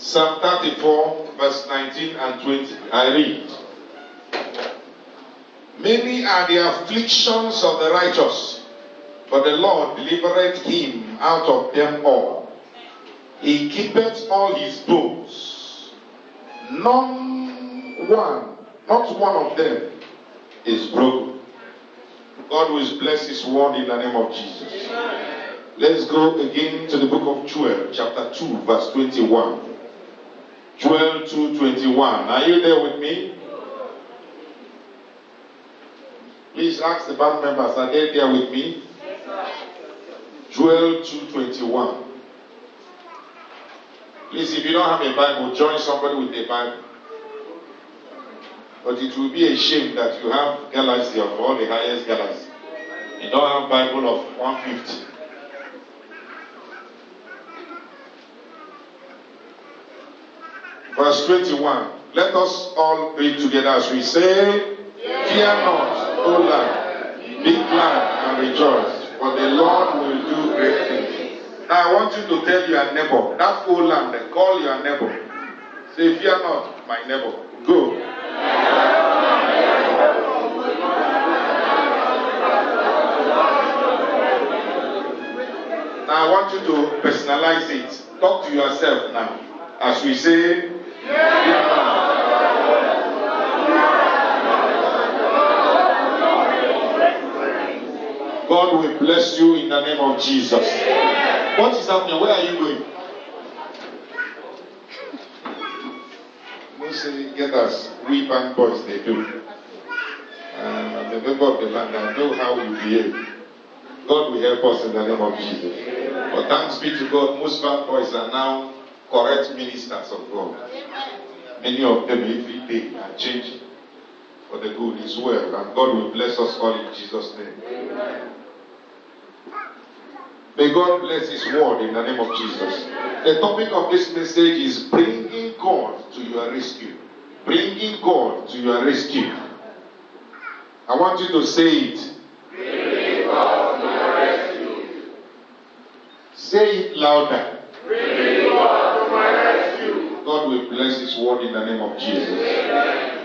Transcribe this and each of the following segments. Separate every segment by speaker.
Speaker 1: Psalm 34, verse 19 and 20. I read. Many are the afflictions of the righteous, but the Lord delivereth him out of them all. He keepeth all his bones. Not one of them is broken. God will bless his word in the name of Jesus. Let's go again to the book of Joel, chapter 2, verse 21. Joel 2:21. Are you there with me? Please ask the band members, are they there with me? Joel 2:21. Please, if you don't have a Bible, join somebody with a Bible. But it will be a shame that you have galaxy of all the highest galaxy. You don't have Bible of 150. Verse 21. Let us all read together as we say, Fear not, O land, be glad and rejoice, for the Lord will do great things. Now I want you to tell your neighbor, that old land, call your neighbor. Say, fear not, my neighbor. Go. Now I want you to personalize it. Talk to yourself now. As we say, God will bless you in the name of Jesus. What is happening? Where are you going? Don't say, get us. We band boys, they do. I'm a member of the land. I know how we behave. God will help us in the name of Jesus. But thanks be to God, most band boys are now correct ministers of God. Many of them every day are changing for the good as well. And God will bless us all in Jesus' name. Amen. May God bless his word in the name of Jesus. The topic of this message is bringing God to your rescue. Bringing God to your rescue. I want you to say it. Bringing God to your rescue. Say it louder. Bringing God to my rescue. God will bless his word in the name of Jesus. Amen.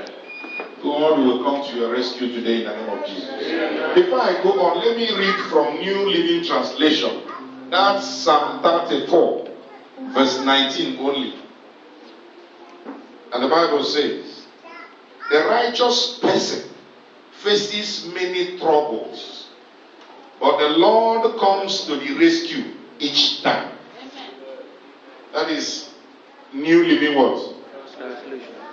Speaker 1: God will come to your rescue today in the name of Jesus. Amen. Before I go on, let me read from New Living Translation. That's Psalm 34, verse 19 only. And the Bible says, the righteous person faces many troubles, but the Lord comes to the rescue each time. That is New Living Words.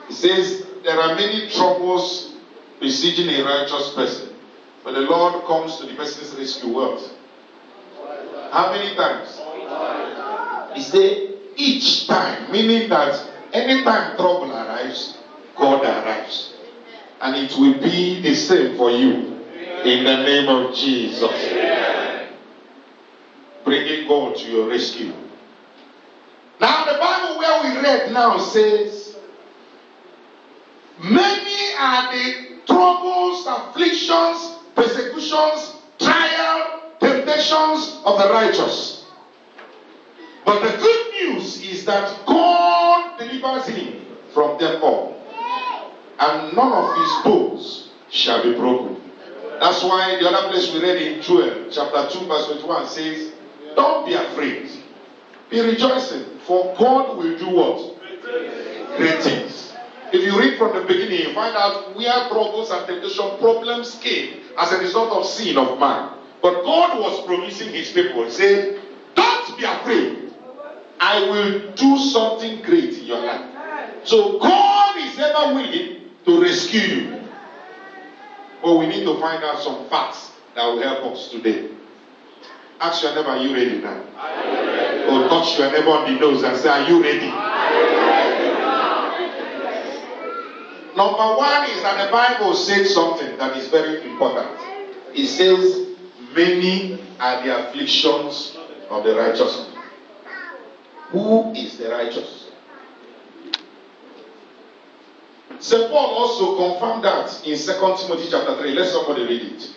Speaker 1: It says, there are many troubles besieging a righteous person, but the Lord comes to the person's rescue. What? How many times? He said, each time, meaning that anytime trouble arrives, God arrives. And it will be the same for you. In the name of Jesus. Bringing God to your rescue. Now the Bible where we read now says, many are the troubles, afflictions, persecutions, trial, temptations of the righteous. But the good news is that God delivers him from them all. And none of his bones shall be broken. That's why the other place we read in Joel, chapter 2, verse 21 says, don't be afraid. Be rejoicing, for God will do what? Great things. If you read from the beginning, you find out where troubles and temptation problems came as a result of sin of man. But God was promising his people. He said, don't be afraid. I will do something great in your life. So God is ever willing to rescue you. But we need to find out some facts that will help us today. Ask your neighbor, are you ready now? Or touch your neighbor on the nose and say, are you ready? Number one is that the Bible says something that is very important. It says, many are the afflictions of the righteous. Who is the righteous? St. Paul also confirmed that in 2 Timothy chapter 3. Let somebody read it.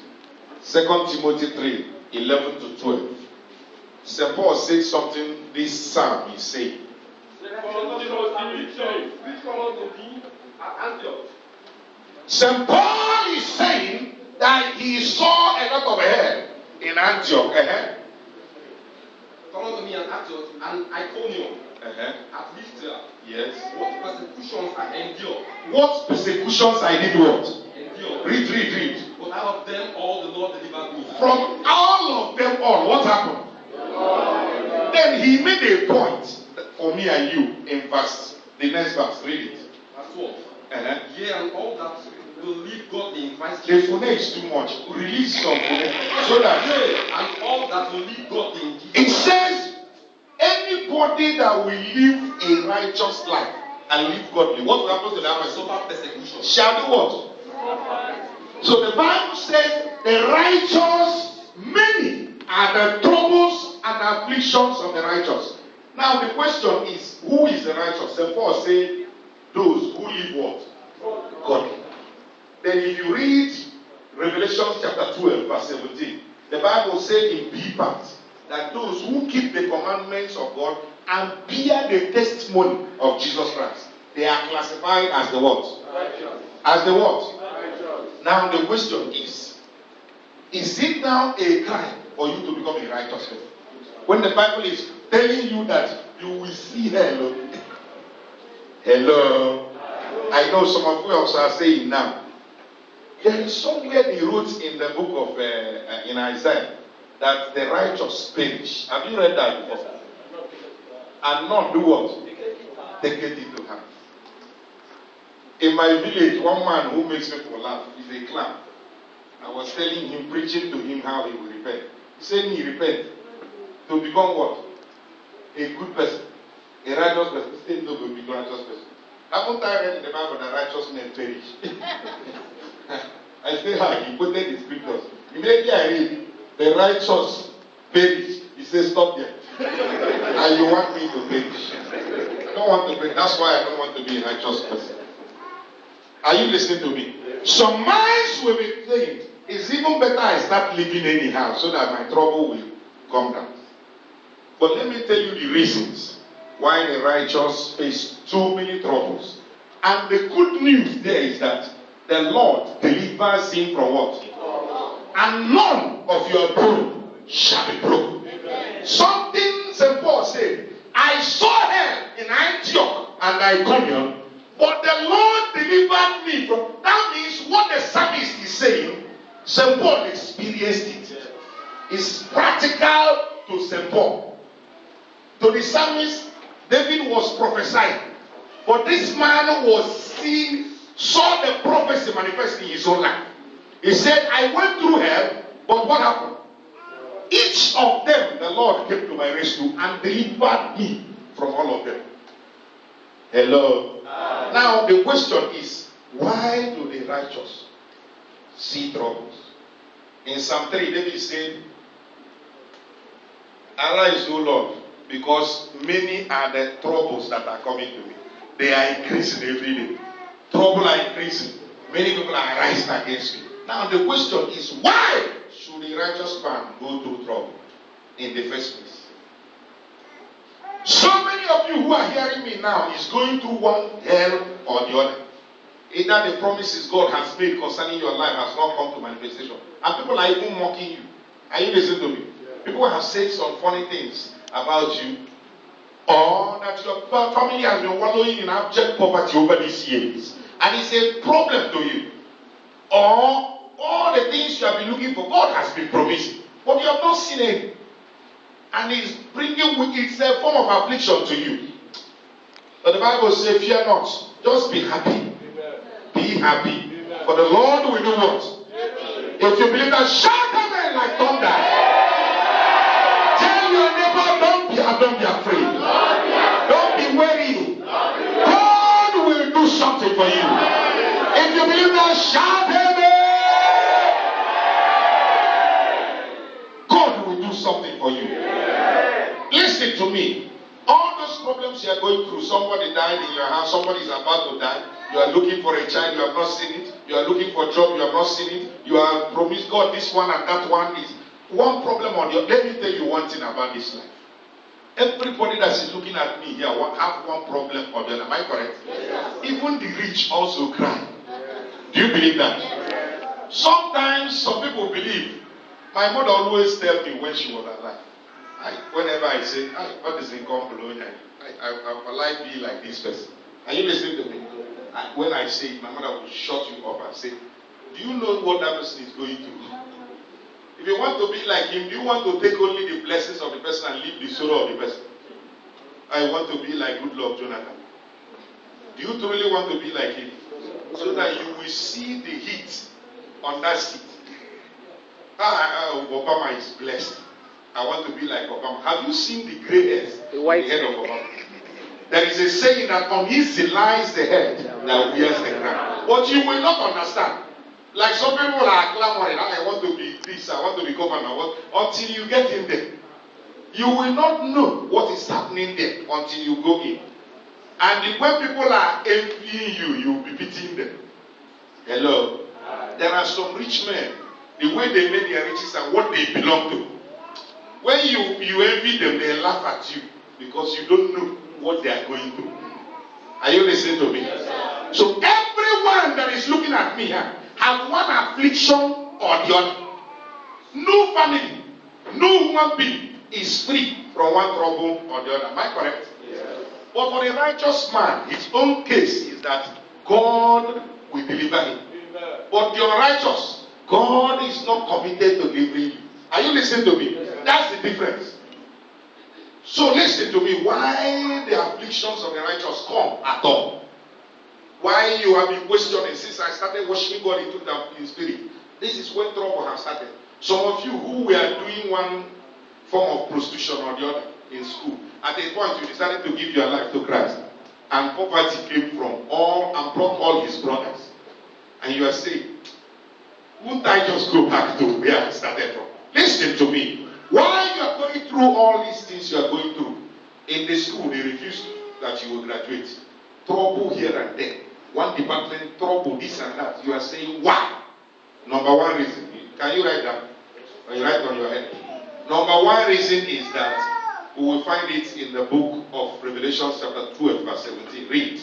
Speaker 1: 2 Timothy 3, 11 to 12. St. Paul said something this psalm is saying. St. Paul is saying that he saw a lot of hell in Antioch.
Speaker 2: Come unto me at Antioch and Iconium. At Lystra.
Speaker 1: Yes.
Speaker 2: What persecutions I endured.
Speaker 1: What persecutions I did what?
Speaker 2: Endured.
Speaker 1: Read.
Speaker 2: But out of them all the Lord delivered me.
Speaker 1: From all of them all, what happened? Then he made a point for me and you in the next verse. Read it.
Speaker 2: Verse 12. Yea, and all that will live godly in Christ
Speaker 1: Jesus. The phone is too much. Release some phone so that.
Speaker 2: Yea, and all that will live godly in Jesus.
Speaker 1: It says, anybody that will live a righteous life and live godly, what happens to that person?
Speaker 2: Suffer persecution.
Speaker 1: Shall do what? So the Bible says, the righteous, many are the troubles and afflictions of the righteous. Now the question is, who is the righteous? St. Paul said, those who live what? Godly. Then if you read Revelation chapter 12, verse 17, the Bible said in B part that those who keep the commandments of God and bear the testimony of Jesus Christ, they are classified as the what?
Speaker 2: Righteous.
Speaker 1: As the what?
Speaker 2: Righteous.
Speaker 1: Now the question is it now a crime for you to become a righteous person? When the Bible is telling you that you will see hell. Hello. I know some of you also are saying now. There is somewhere they wrote in the book of in Isaiah that the righteous perish. Have you read that before? And not do what? Take it into hand. In my village, one man who makes people laugh is a clown. I was telling him, preaching to him how he will repent. He said he repent to become what? A good person. A righteous person. He said no, to become a righteous person. Haven't I read in the Bible that righteous men perish? I say how he quoted the scriptures. Immediately I read, the righteous perish. He says stop there. And you want me to perish. I don't want to perish. That's why I don't want to be a righteous person. Are you listening to me? Some minds will be saying, it's even better I start living anyhow so that my trouble will come down. But let me tell you the reasons why the righteous face too many troubles. And the good news there is that the Lord delivers him from what? And none of your bone shall be broken. Amen. Something St. Paul said, I saw hell in Antioch and Iconium, but the Lord delivered me from. That means what the psalmist is saying, St. Paul experienced it. It's practical to St. Paul. To the psalmist, David was prophesying. But this man saw the prophecy manifest in his own life. He said, I went through hell, but what happened? Each of them, the Lord came to my rescue and delivered me from all of them. Hello. Now the question is, why do the righteous see troubles? In Psalm 3, David said, arise, O Lord, because many are the troubles that are coming to me. They are increasing every day. Trouble are increasing. Many people are rising against me. Now the question is, why should a righteous man go through trouble in the first place? So many of you who are hearing me now is going through one hell or the other. Either the promises God has made concerning your life has not come to manifestation. And people are even mocking you. Are you listening to me? People have said some funny things about you. Or that your family has been wallowing in abject poverty over these years. And it's a problem to you. Or all the things you have been looking for, God has been promising. But you have not seen it. And it's bringing it's a form of affliction to you. But the Bible says, fear not. Just be happy. Amen. Be happy. Amen. For the Lord will do what? Amen. If you believe that, shout amen like thunder. Tell your neighbor, don't be afraid. Don't be worried. God will do something for you. If you believe that, shout amen. God will do something for you. Listen to me. All those problems you are going through, somebody died in your house, somebody is about to die, you are looking for a child, you have not seen it, you are looking for a job, you have not seen it, you are promised God this one and that one is one problem on your. Let me tell you one thing about this life. Everybody that is looking at me here have one problem or the other. Am I correct? Yes. Even the rich also cry. Do you believe that? Yes. Sometimes some people believe. My mother always tell me when she was alive. Whenever I say, what is income below, I like be like this person. Are you listening to me? When I say it, my mother will shut you up and say, do you know what that person is going through? If you want to be like him, do you want to take only the blessings of the person and leave the sorrow of the person? I want to be like Goodluck Jonathan. Do you truly want to be like him? So that you will see the heat on that seat. Obama is blessed. I want to be like Obama. Have you seen the gray hairs on the head of Obama? There is a saying that on his lies the head that wears the crown. But you will not understand. Like some people are clamoring, I want to be this, I want to be governor. Until you get in there, you will not know what is happening there until you go in. And when people are envying you, you will be beating them. Hello. There are some rich men, the way they made their riches and what they belong to. When you envy them, they laugh at you because you don't know what they are going through. Are you listening to me? Yes, so everyone that is looking at me here have one affliction or the other. No family, no human being is free from one trouble or the other. Am I correct? Yes. But for the righteous man, his own case is that God will deliver him. Amen. But the unrighteous, God is not committed to delivering you. Are you listening to me? Yes. That's the difference. So listen to me. Why the afflictions of the righteous come at all? Why you have been questioning since I started worshiping God into the spirit. This is when trouble has started. Some of you who were doing one form of prostitution or the other in school, at a point you decided to give your life to Christ, and poverty came from all and brought all his brothers, and you are saying, won't I just go back to where I started from? Listen to me. While you are going through all these things you are going through, in the school they refuse that you will graduate. Trouble here and there. One department, trouble, this and that. You are saying, why? Number one reason. Can you write that? Or you write on your head? Number one reason is that we will find it in the book of Revelation chapter 12 verse 17. Read.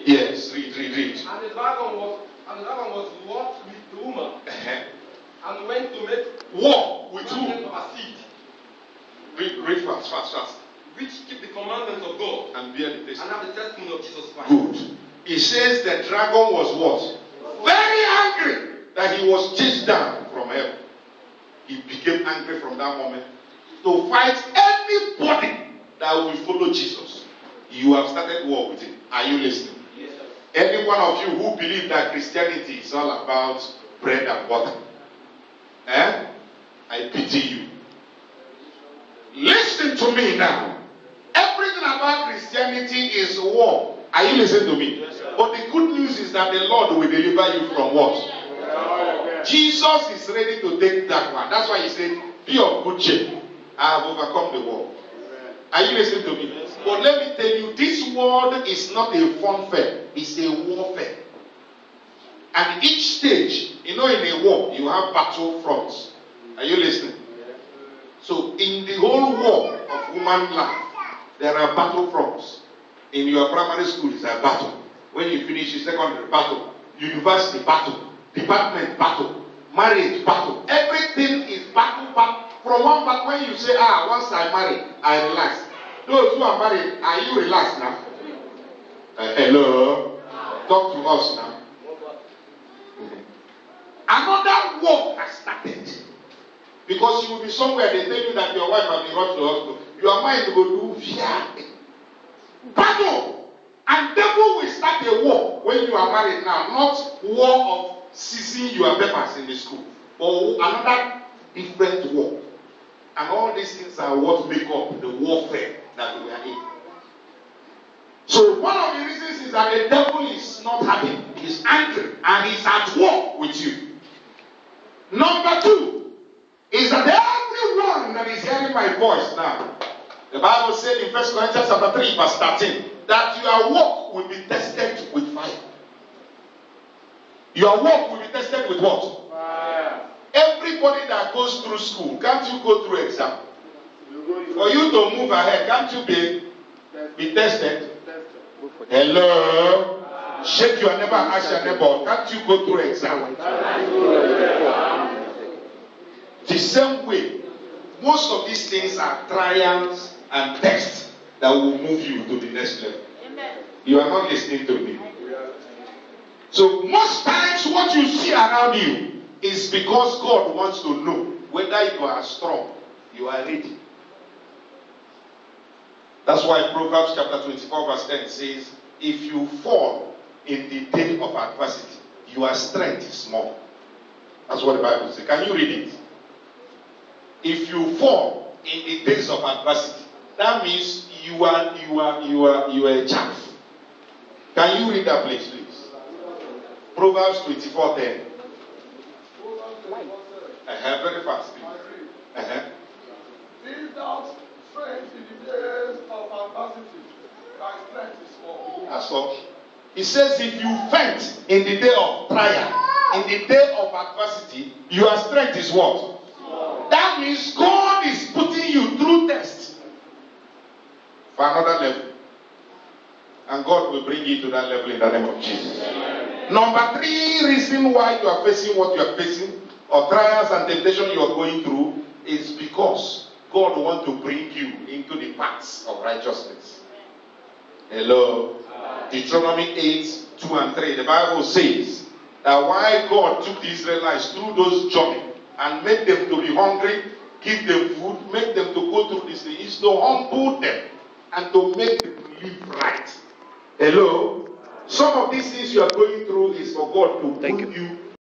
Speaker 1: Yes, read.
Speaker 2: And the dragon was wrought with the woman. And went to make
Speaker 1: war with who? Read fast.
Speaker 2: Which keep the commandments of God
Speaker 1: and bear the testimony.
Speaker 2: And have the testimony of Jesus Christ.
Speaker 1: Good. It says the dragon was what? Very angry that he was chased down from heaven. He became angry from that moment to fight anybody that will follow Jesus. You have started war with him. Are you listening?
Speaker 2: Yes, sir.
Speaker 1: Any one of you who believe that Christianity is all about bread and butter, I pity you. Listen to me now. Everything about Christianity is war. Are you listening to me? Yes, but the good news is that the Lord will deliver you from what? Jesus is ready to take that one. That's why he said, be of good cheer. I have overcome the world. Are you listening to me? Yes, but let me tell you, this world is not a fun fair. It's a warfare. And each stage, in a war, you have battle fronts. Are you listening? So in the whole war of human life, there are battle fronts. In your primary school, it's a battle. When you finish your secondary, battle. University, battle. Department, battle. Marriage, battle. Everything is battle. From one part, when you say, once I marry, I relax. Those who are married, are you relaxed now? Hello? Talk to us now. Another war has started. Because you will be somewhere, they tell you that your wife has been rushed to the hospital. Your mind will do fear. Battle! And devil will start a war when you are married now. Not war of seizing your papers in the school. But another different war. And all these things are what make up the warfare that we are in. So one of the reasons is that the devil is not happy. He's angry. And he's at war with you. Number two is that everyone that is hearing my voice now, the Bible said in 1 Corinthians chapter 3 verse 13, that your walk will be tested with fire. Your walk will be tested with what? Fire. Everybody that goes through school, can't you go through exam? For you to move ahead, can't you be tested? Hello? Shake your neighbor and ask your neighbor, can't you go through exam? The same way, most of these things are trials and tests that will move you to the next level. Amen. You are not listening to me. So most times what you see around you is because God wants to know whether you are strong, you are ready. That's why Proverbs chapter 24 verse 10 says, if you fall in the day of adversity, your strength is small. That's what the Bible says. Can you read it? If you fall in the days of adversity, that means you are a chaff. Can you read that place, please? Proverbs 24:10. Very fast, please.
Speaker 2: Build out strength in the days of adversity. Thy strength is small.
Speaker 1: That's all. He says, if you faint in the day of trial, in the day of adversity, your strength is what? That means God is putting you through tests for another level. And God will bring you to that level in the name of Jesus. Number 3 reason why you are facing what you are facing, or trials and temptation you are going through, is because God wants to bring you into the paths of righteousness. Hello? Deuteronomy 8:2 and 3. The Bible says that why God took the Israelites through those journeys and made them to be hungry, give them food, make them to go through this thing, is to humble them and to make them live right. Hello? Some of these things you are going through is for God to put you